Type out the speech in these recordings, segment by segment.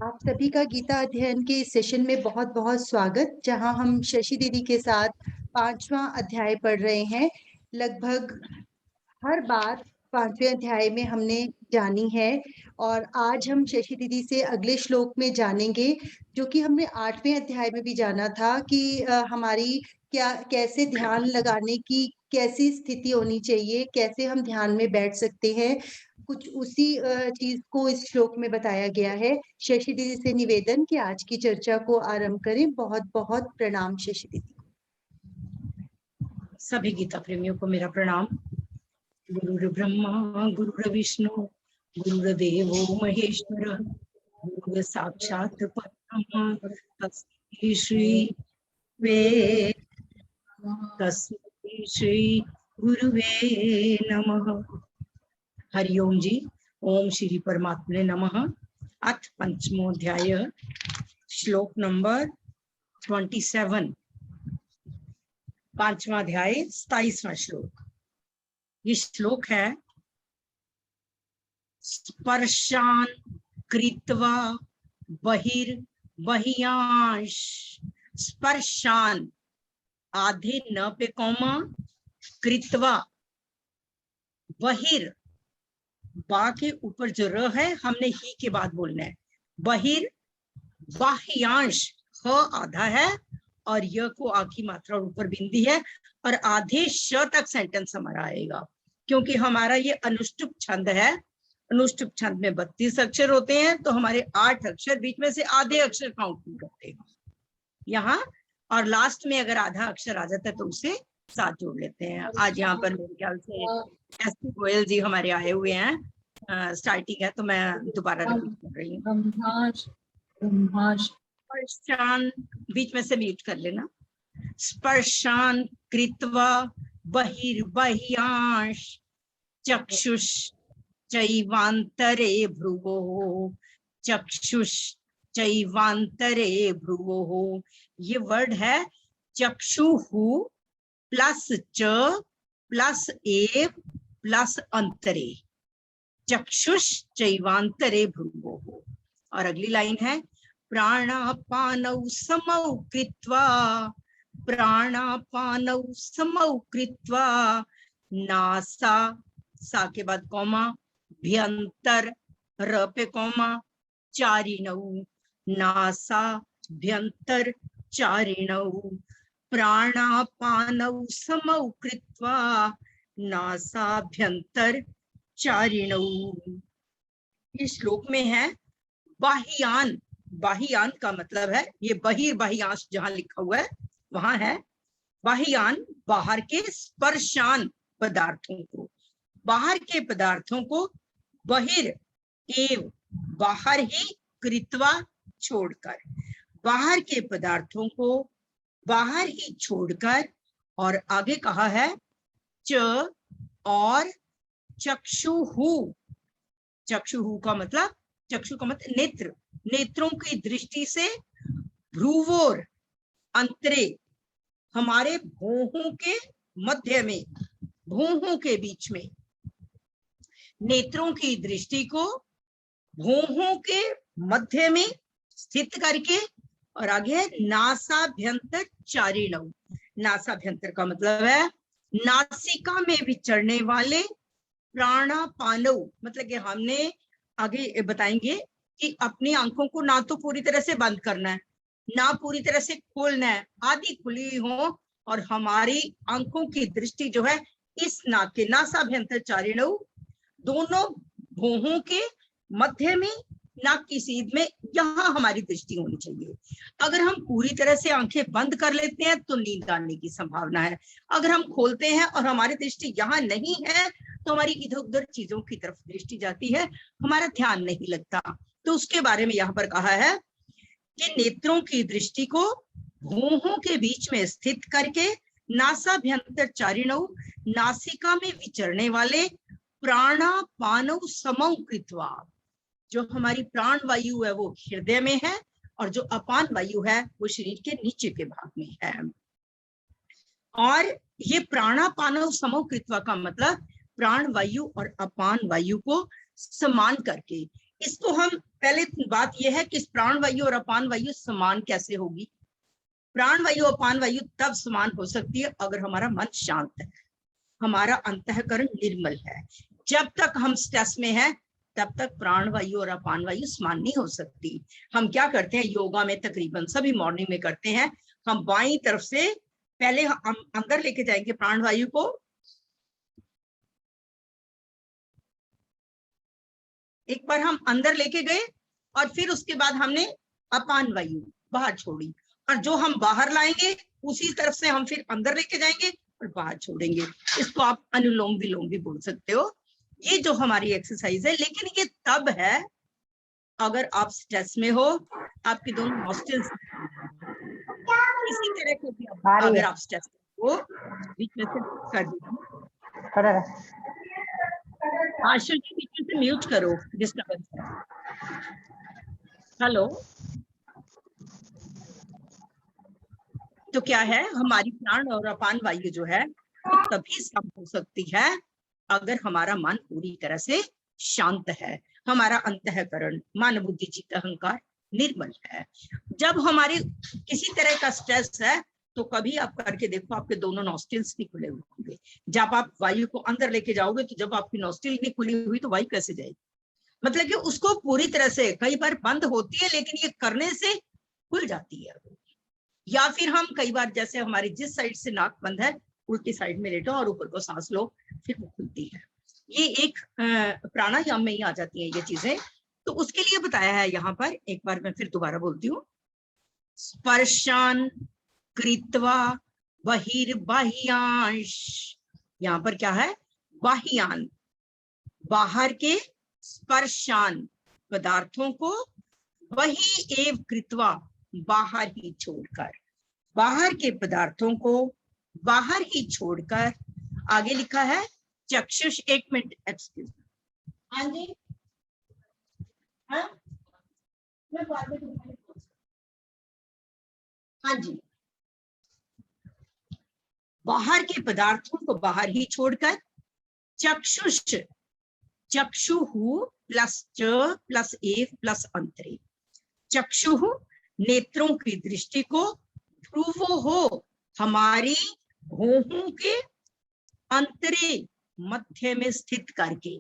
आप सभी का गीता अध्ययन के इस सेशन में बहुत बहुत स्वागत, जहां हम शशि दीदी के साथ 5वां अध्याय पढ़ रहे हैं। लगभग हर बात 5वें अध्याय में हमने जानी है और आज हम शशि दीदी से अगले श्लोक में जानेंगे, जो कि हमने 8वें अध्याय में भी जाना था कि हमारी कैसे ध्यान लगाने की कैसी स्थिति होनी चाहिए, कैसे हम ध्यान में बैठ सकते हैं। कुछ उसी चीज को इस श्लोक में बताया गया है। शशि दीदी से निवेदन कि आज की चर्चा को आरंभ करें। बहुत बहुत प्रणाम शशि दीदी। सभी गीता प्रेमियों को मेरा प्रणाम। गुरुर् ब्रह्मा गुरुर्विष्णु गुरुर्देवो महेश्वर गुरुर् साक्षात् परब्रह्म तस्मै श्री गुरुवे नमः। हरिओम जी। ओम श्री परमात्मने नमः। अथ पंचमोऽध्याय, श्लोक नंबर 27, 5वां अध्याय 27वां श्लोक। ये श्लोक है स्पर्शान कृत्वा बहिर्बह्यांश। स्पर्शान आधे न पे कौमा, कृत्वा बहिर बा के ऊपर जो र है हमने ही के बाद बोलना है। बहिर्बाह्यांश ह आधा है और य को आखिरी मात्रा और ऊपर बिंदी है और आधे श तक सेंटेंस हमारा आएगा, क्योंकि हमारा ये अनुष्टुप छंद है। अनुष्टुप छंद में 32 अक्षर होते हैं, तो हमारे 8 अक्षर बीच में से आधे अक्षर काउंट नहीं करते यहाँ, और लास्ट में अगर आधा अक्षर आ जाता है तो उसे साथ जोड़ लेते हैं। आज यहाँ पर मेरे ख्याल से एस.पी. गोयल जी हमारे आए हुए हैं। स्टार्टिंग है तो मैं दोबारा रिपीट कर रही हूँ। स्पर्शान बीच में से म्यूट कर लेना। स्पर्शान कृत्वा बहिर्बह्यांश चक्षुष चैवांतरे भ्रुवोः। चक्षुष चैवांतरे भ्रुवोः। ये वर्ड है चक्षुः प्लस च प्लस एव प्लस अंतरे। चक्षुष चैवांतरे भ्रुवोः। और अगली लाइन है प्राणापानौ समौ कृत्वा। प्राणापानौ समौ कृत्वा नासा, सा के बाद कौमा, भ्यंतर र पे कौमा, चारिणौ। नासा भ्यंतर चारिणौ। प्राणापानौ समौ कृत्वा नासाभ्यंतर चारिणौ। इस श्लोक में है बाह्यान। बाह्यान का मतलब है ये बहिर्बाह्यांश जहां लिखा हुआ है वहां है बाह्यान, बाहर के, स्पर्शान पदार्थों को, बाहर के पदार्थों को, बहिर एव बाहर ही, कृत्वा छोड़कर, बाहर के पदार्थों को बाहर ही छोड़कर, और आगे कहा है च और चक्षुहु। चक्षुहु का मतलब, चक्षु का मतलब नेत्र, नेत्रों की दृष्टि से, भ्रुवोर अंतरे हमारे भौहों के मध्य में, भौहों के बीच में, नेत्रों की दृष्टि को भौहों के मध्य में स्थित करके, और आगे नासाभ्यंतर चारिणौ। नासाभ्यंतर का मतलब है नासिका में विचरने वाले प्राणापानौ। मतलब कि हमने आगे बताएंगे कि अपनी आंखों को ना तो पूरी तरह से बंद करना है, ना पूरी तरह से खोलना है, आधी खुली हो, और हमारी आंखों की दृष्टि जो है इस नाक के, नासाभ्यंतर चारिणौ, दोनों भौहों के मध्य में, नाक की सीध में, यहाँ हमारी दृष्टि होनी चाहिए। अगर हम पूरी तरह से आंखें बंद कर लेते हैं तो नींद आने की संभावना है। अगर हम खोलते हैं और हमारी दृष्टि यहाँ नहीं है तो हमारी इधर उधर चीजों की तरफ दृष्टि जाती है, हमारा ध्यान नहीं लगता। तो उसके बारे में यहाँ पर कहा है कि नेत्रों की दृष्टि को भौहों के बीच में स्थित करके नासाभ्यंतर चारिणौ, नासिका में विचरने वाले प्राणापानौ समौ कृत्वा। जो हमारी प्राण वायु है वो हृदय में है, और जो अपान वायु है वो शरीर के नीचे के भाग में है। और ये प्राणापानौ समौ कृत्वा का मतलब प्राण वायु और अपान वायु को समान करके, इसको हम पहले बात यह है कि प्राण वायु और अपान वायु समान कैसे होगी। प्राण वायु अपान वायु तब समान हो सकती है अगर हमारा मन शांत है, हमारा अंतःकरण निर्मल है। जब तक हम स्ट्रेस में है तब तक प्राण वायु और अपान वायु समान नहीं हो सकती। हम क्या करते हैं योगा में, तकरीबन सभी मॉर्निंग में करते हैं, हम बाईं तरफ से पहले हम अंदर लेके जाएंगे प्राण वायु को, एक बार हम अंदर लेके गए और फिर उसके बाद हमने अपान वायु बाहर छोड़ी, और जो हम बाहर लाएंगे उसी तरफ से हम फिर अंदर लेके जाएंगे और बाहर छोड़ेंगे। इसको आप अनुलोम विलोम भी बोल सकते हो। ये जो हमारी एक्सरसाइज है, लेकिन ये तब है अगर आप स्ट्रेस में हो, आपके दोनों नॉस्ट्रल्स इसी तरह के भी अगर आप स्ट्रेस हो बीच में से कर दीजिए। आशु जी बीच में से म्यूट करो, डिस्टर्बेंस है। हेलो, तो क्या है, हमारी प्राण और अपान वायु जो है वो तभी सम हो सकती है अगर हमारा मन पूरी तरह से शांत है, हमारा अंतःकरण मन बुद्धि चित्त अहंकार निर्मल है। जब हमारे किसी तरह का स्ट्रेस है तो कभी आप करके देखो, आपके दोनों नॉस्ट्रिल्स नहीं खुले हुए होंगे। जब आप वायु को अंदर लेके जाओगे तो जब आपकी नॉस्ट्रिल नहीं खुली हुई तो वायु कैसे जाएगी? मतलब कि उसको पूरी तरह से, कई बार बंद होती है लेकिन ये करने से खुल जाती है। या फिर हम कई बार, जैसे हमारी जिस साइड से नाक बंद है उल्टी साइड में लेटो और ऊपर को सांस लो, फिर वो खुलती है। ये एक प्राणायाम में ही आ जाती है ये चीजें। तो उसके लिए बताया है यहाँ पर, एक बार मैं फिर दोबारा बोलती हूँ। स्पर्शान कृत्वा बहिर्बाह्यांश, यहाँ पर क्या है, बाह्यान, बाहर के, स्पर्शान पदार्थों को, वही एव कृत्वा बाहर ही छोड़कर, बाहर के पदार्थों को बाहर ही छोड़कर। आगे लिखा है चक्षुष, एक मिनट एक्सक्यूज, हाँ जी, हाँ मैं बाद में, हाँ जी, बाहर के पदार्थों को बाहर ही छोड़कर, चक्षुष, चक्षुहु प्लस च प्लस एव प्लस अंतरे, चक्षुहु नेत्रों की दृष्टि को, ध्रुवो हो हमारी भौहों के अंतरे मध्य में स्थित करके।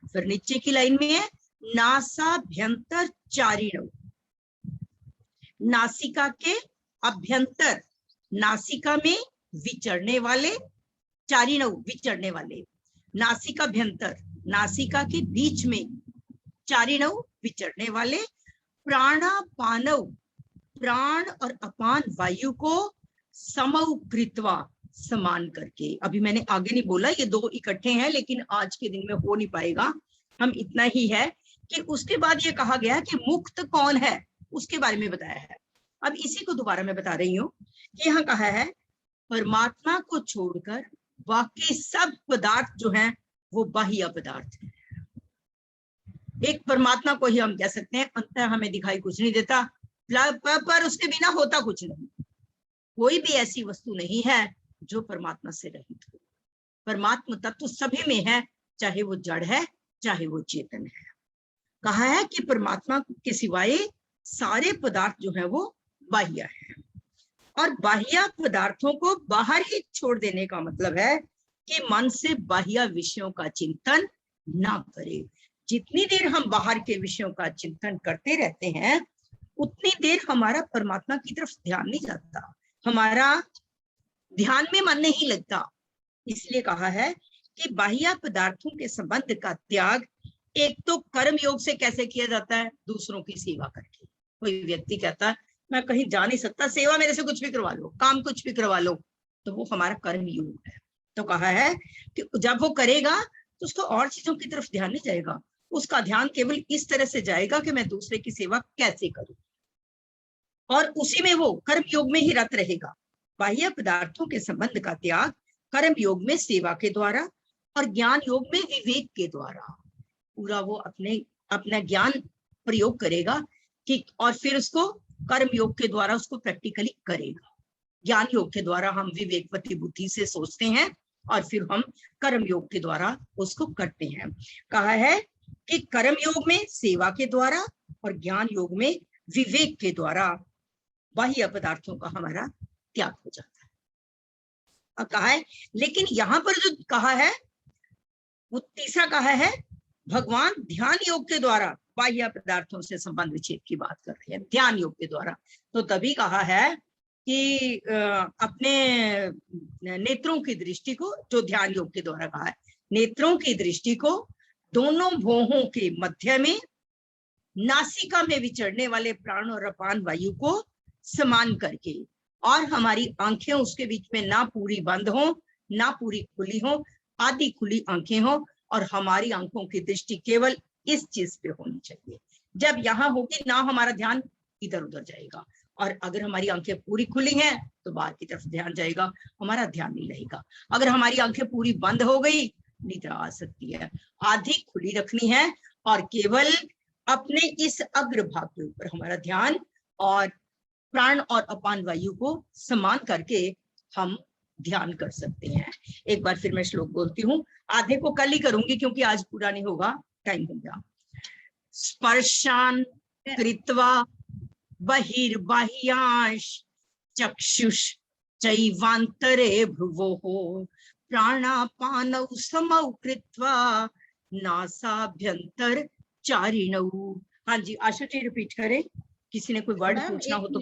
फिर नीचे की लाइन में है नासाभ्यंतर चारिणो, नासिका के अभ्यंतर, नासिका में विचरने वाले, चारिणो विचरने वाले, नासिकाभ्यंतर नासिका के बीच में, चारिणो विचरने वाले, प्राणापानव प्राण और अपान वायु को समौ कृत्वा समान करके। अभी मैंने आगे नहीं बोला, ये दो इकट्ठे हैं लेकिन आज के दिन में हो नहीं पाएगा, हम इतना ही है कि उसके बाद ये कहा गया कि मुक्त कौन है उसके बारे में बताया है। अब इसी को दोबारा मैं बता रही हूँ कि यहाँ कहा है परमात्मा को छोड़कर बाकी सब पदार्थ जो हैं वो बाह्य पदार्थ है। एक परमात्मा को ही हम कह सकते हैं अंतर हमें दिखाई कुछ नहीं देता, पर उसके बिना होता कुछ नहीं। कोई भी ऐसी वस्तु नहीं है जो परमात्मा से रहित हो। परमात्मा तत्व सभी में है, चाहे वो जड़ है चाहे वो चेतन है। कहा है कि परमात्मा के सिवाय सारे पदार्थ जो है वो बाह्य है, और बाह्य पदार्थों को बाहर ही छोड़ देने का मतलब है कि मन से बाह्य विषयों का चिंतन ना करे। जितनी देर हम बाहर के विषयों का चिंतन करते रहते हैं उतनी देर हमारा परमात्मा की तरफ ध्यान नहीं जाता, हमारा ध्यान में मन नहीं लगता। इसलिए कहा है कि बाह्य पदार्थों के संबंध का त्याग एक तो कर्म योग से कैसे किया जाता है, दूसरों की सेवा करके। कोई व्यक्ति कहता है मैं कहीं जा नहीं सकता, सेवा मेरे से कुछ भी करवा लो, काम कुछ भी करवा लो, तो वो हमारा कर्म योग है। तो कहा है कि जब वो करेगा तो उसको और चीजों की तरफ ध्यान नहीं जाएगा, उसका ध्यान केवल इस तरह से जाएगा कि मैं दूसरे की सेवा कैसे करूं, और उसी में वो कर्म योग में ही रत रहेगा। बाह्य पदार्थों के संबंध का त्याग कर्म योग में सेवा के द्वारा और ज्ञान योग में विवेक के द्वारा पूरा वो अपना ज्ञान प्रयोग करेगा कि, और फिर उसको कर्म योग के द्वारा उसको प्रैक्टिकली करेगा। ज्ञान योग के द्वारा हम विवेकवती बुद्धि से सोचते हैं और फिर हम कर्म योग के द्वारा उसको करते हैं। कहा है कि कर्म योग में सेवा के द्वारा और ज्ञान योग में विवेक के द्वारा बाह्य पदार्थों का हमारा त्याग हो जाता है। अब कहा है, लेकिन यहाँ पर जो कहा है वो तीसरा कहा है, भगवान ध्यान योग के द्वारा बाह्य पदार्थों से संबंध विच्छेद की बात कर रहे हैं, ध्यान योग के द्वारा। तो तभी कहा है कि अपने नेत्रों की दृष्टि को, जो ध्यान योग के द्वारा कहा है, नेत्रों की दृष्टि को दोनों भौहों के मध्य में नासिका में विचरने वाले प्राण और अपान वायु को समान करके, और हमारी आंखें उसके बीच में ना पूरी बंद हो ना पूरी खुली हो, आधी खुली आंखें हो, और हमारी आंखों की दृष्टि केवल इस चीज पे होनी चाहिए। जब यहाँ होगी ना हमारा ध्यान इधर उधर जाएगा, और अगर हमारी आंखें पूरी खुली हैं तो बाहर की तरफ ध्यान जाएगा, हमारा ध्यान नहीं रहेगा। अगर हमारी आंखें पूरी बंद हो गई, निद्रा आ सकती है। आधी खुली रखनी है और केवल अपने इस अग्र भाग के ऊपर हमारा ध्यान, और प्राण और अपान वायु को समान करके हम ध्यान कर सकते हैं। एक बार फिर मैं श्लोक बोलती हूँ, आधे को कल ही करूंगी क्योंकि आज पूरा नहीं होगा, टाइम हो गया। स्पर्शान कृत्वा बहिर्बाह्यांश चक्षुष चैवांतरे भ्रुवोः प्राणापानौ समौ कृत्वा नासाभ्यंतर चारिणौ। हाँ जी, आशा जी रिपीट करें, किसी ने कोई वर्ड पूछना हो तो।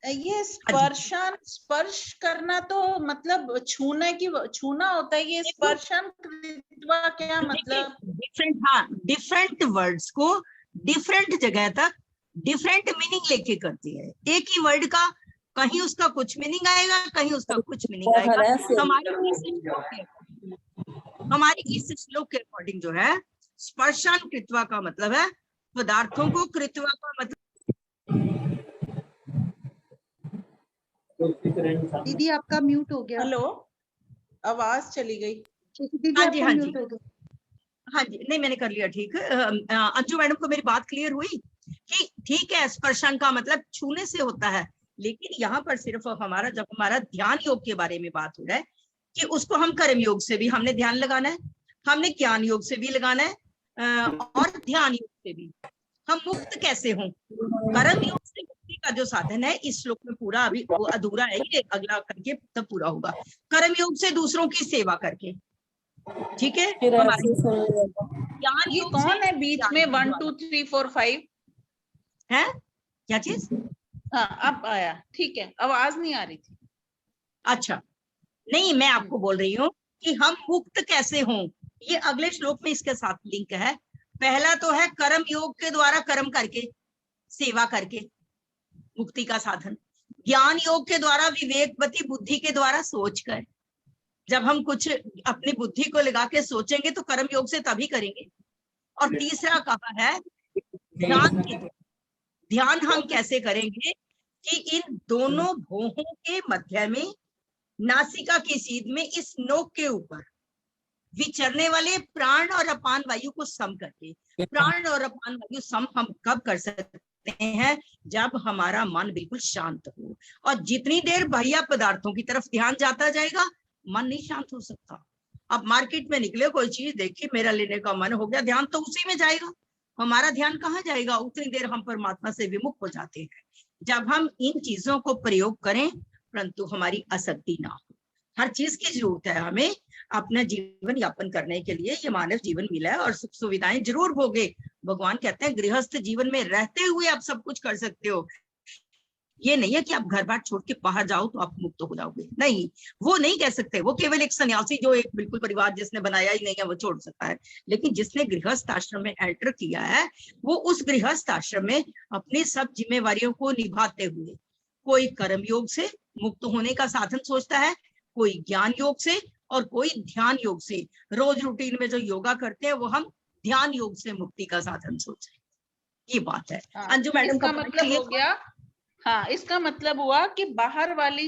ये स्पर्शन, स्पर्श करना तो मतलब छूना होता है, ये स्पर्शन कृत्वा क्या मतलब? डिफरेंट, हाँ, डिफरेंट वर्ड्स को डिफरेंट जगह तक डिफरेंट मीनिंग लेके करती है। एक ही वर्ड का कहीं उसका कुछ मीनिंग आएगा, कहीं उसका कुछ मीनिंग आएगा। हमारी इस श्लोक के अकॉर्डिंग जो है, स्पर्शान कृत्वा का मतलब है पदार्थों को, कृत्वा का मतलब। दीदी आपका म्यूट हो गया। हेलो, आवाज चली गई। हाँ जी, हाँ जी, हाँ जी, नहीं मैंने कर लिया ठीक। अंजू मैडम को मेरी बात क्लियर हुई कि ठीक है, स्पर्शन का मतलब छूने से होता है, लेकिन यहाँ पर सिर्फ हमारा, जब हमारा ध्यान योग के बारे में बात हो रहा है कि उसको हम कर्म योग से भी हमने ध्यान लगाना है, हमने ज्ञान योग से भी लगाना है, और ध्यान योग से भी। हम मुक्त कैसे हों? कर्म योग से मुक्ति का जो साधन है इस श्लोक में पूरा अभी अधूरा है, ये अगला करके तब पूरा होगा। कर्म योग से दूसरों की सेवा करके, ठीक है। ज्ञान ये कौन है बीच में 1 2 3 4 5 है? क्या चीज? हाँ, अब आया, ठीक है, आवाज नहीं आ रही थी। अच्छा, नहीं मैं आपको बोल रही हूँ कि हम मुक्त कैसे हों, ये अगले श्लोक में इसके साथ लिंक है। पहला तो है कर्म योग के द्वारा कर्म करके, सेवा करके मुक्ति का साधन। ज्ञान योग के द्वारा विवेकवती बुद्धि के द्वारा सोच कर, जब हम कुछ अपनी बुद्धि को लगा के सोचेंगे तो कर्म योग से तभी करेंगे। और तीसरा कहा है ध्यान के द्वारा। ध्यान हम कैसे करेंगे कि इन दोनों भौहों के मध्य में नासिका की सीध में इस नोक के ऊपर विचरने वाले प्राण और अपान वायु को सम करके। प्राण और अपान वायु सम हम कब कर सकते हैं? जब हमारा मन बिल्कुल शांत हो, और जितनी देर बाह्य पदार्थों की तरफ ध्यान जाता जाएगा मन नहीं शांत हो सकता। अब मार्केट में निकले, कोई चीज देखी, मेरा लेने का मन हो गया, ध्यान तो उसी में जाएगा। हमारा ध्यान कहाँ जाएगा? उतनी देर हम परमात्मा से विमुख हो जाते हैं। जब हम इन चीजों को प्रयोग करें परंतु हमारी आसक्ति ना हो। हर चीज की जरूरत है हमें अपना जीवन यापन करने के लिए, ये मानव जीवन मिला है और सुख सुविधाएं जरूर भोगे। भगवान कहते हैं गृहस्थ जीवन में रहते हुए आप सब कुछ कर सकते हो। ये नहीं है कि आप घर बार छोड़ के बाहर जाओ तो आप मुक्त हो जाओगे, नहीं, वो नहीं कह सकते। वो केवल एक सन्यासी जो एक बिल्कुल परिवार जिसने बनाया ही नहीं है वो छोड़ सकता है, लेकिन जिसने गृहस्थ आश्रम में एंटर किया है वो उस गृहस्थ आश्रम में अपनी सब जिम्मेवारियों को निभाते हुए कोई कर्म योग से मुक्त होने का साधन सोचता है, कोई ज्ञान योग से और कोई ध्यान योग से। रोज रूटीन में जो योगा करते हैं वो हम ध्यान योग से मुक्ति का साधन सोच रहे हैं। ये बात है। अंजू मैडम का मतलब हो गया। हाँ, इसका मतलब हुआ कि बाहर वाली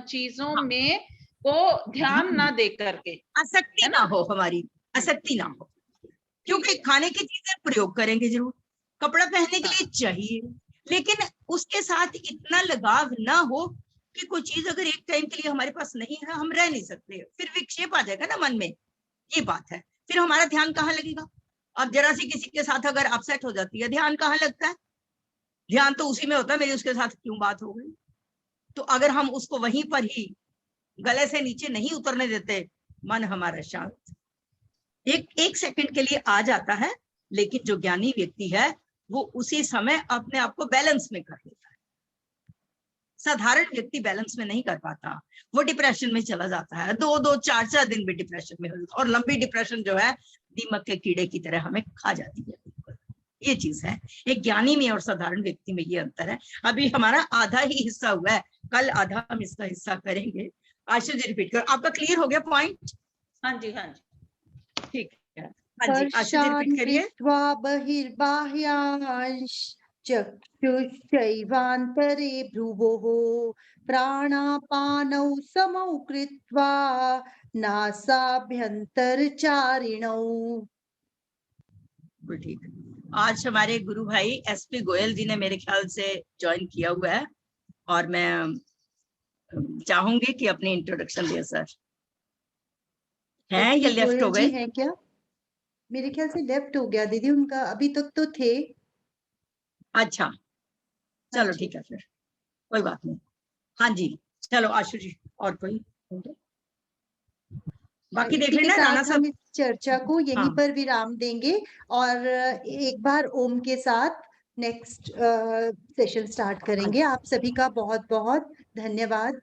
चीजों में को ध्यान ना दे करके आसक्ति ना हो, हमारी आसक्ति ना हो, क्योंकि खाने की चीजें प्रयोग करेंगे जरूर, कपड़ा पहनने के लिए चाहिए, लेकिन उसके साथ इतना लगाव ना हो कि कोई चीज अगर एक टाइम के लिए हमारे पास नहीं है हम रह नहीं सकते, फिर विक्षेप आ जाएगा ना मन में। ये बात है, फिर हमारा ध्यान कहाँ लगेगा? अब जरा सी किसी के साथ अगर अपसेट हो जाती है, ध्यान कहाँ लगता है? ध्यान तो उसी में होता है, मेरी उसके साथ क्यों बात हो गई। तो अगर हम उसको वहीं पर ही गले से नीचे नहीं उतरने देते, मन हमारा शांत एक सेकंड के लिए आ जाता है, लेकिन जो ज्ञानी व्यक्ति है वो उसी समय अपने आप को बैलेंस में कर लेता है। साधारण व्यक्ति बैलेंस में नहीं कर पाता, वो डिप्रेशन में चला जाता है, 2-2 4-4 दिन भी डिप्रेशन में, और लंबी डिप्रेशन जो है दीमक के कीड़े की तरह हमें खा जाती है। ये चीज है, एक ज्ञानी में और साधारण व्यक्ति में ये अंतर है। अभी हमारा आधा ही हिस्सा हुआ है, कल आधा हम इसका हिस्सा करेंगे। आशु जी रिपीट करो, आपका क्लियर हो गया पॉइंट? हाँ जी, हाँ जी, ठीक है। हाँ जी, आशु जी रिपीट करिए। बहिर्बाह्यांश चक्षुश्चैवान्तरे भ्रुवोः प्राणापानौ समौ कृत्वा नासाभ्यन्तरचारिणौ। ठीक। आज हमारे गुरु भाई एसपी गोयल जी ने मेरे ख्याल से ज्वाइन किया हुआ है, और मैं चाहूंगी कि अपनी इंट्रोडक्शन दे। सर हैं या लेफ्ट हो गए? हैं क्या? मेरे ख्याल से लेफ्ट हो गया दीदी उनका, अभी तक तो थे। अच्छा चलो ठीक है, फिर कोई बात नहीं। हाँ जी चलो आशु जी, और कोई बाकी देख लेना। राणा साहब, हम इस चर्चा को यहीं हाँ। पर विराम देंगे और एक बार ओम के साथ नेक्स्ट सेशन स्टार्ट करेंगे। आप सभी का बहुत बहुत धन्यवाद।